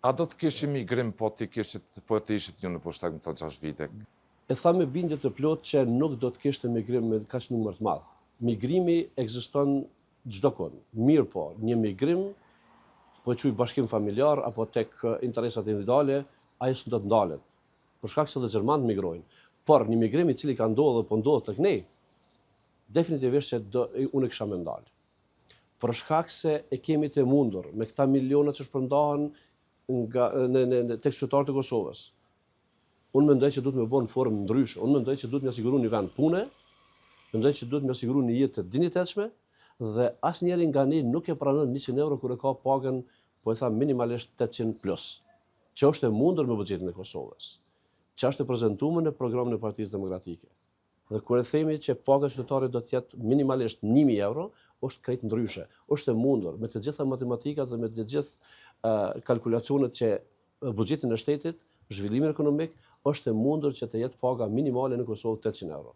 A do të kish migrim po të ishit një në pushtet më të 6 vite? E tha me bindje të plot që nuk do të kishte migrim me kaq numër të madh. Migrimi ekziston çdo kohë. Mirë po, një migrim, po e quaj bashkim familjar apo tek interesat individuale, ai s'do të ndalet. Për shkak se edhe gjermanët migrojnë. Por një migrim i cili ka ndodhur po ndodhet tek ne, definitivisht që unë kisha më ndal. Për shkak se e kemi të mundur me këta miliona që shpërndahen tek qytetarët e Kosovës. Unë mendoj që duhet me bënë në formë ndryshe. Unë mendoj që duhet me siguru një vend pune, mendoj që duhet me siguru një jetë të dinjitetshme dhe asnjëri nga ne nuk e pranon 100 euro kur e ka pagën, po e tha minimalisht 800 plus, që është e mundur me buxhetin e Kosovës, që është e prezantuar në programin e Partisë Demokratike. Dhe kur e themi që paga qytetarit do të jetë minimalisht 1000 euro, është krejt ndryshe, është e mundur me të gjitha matematikat dhe me të gjithë kalkulacionet që buxhetin e shtetit, zhvillimin ekonomik, është e mundur që të jetë paga minimale në Kosovë 800 euro.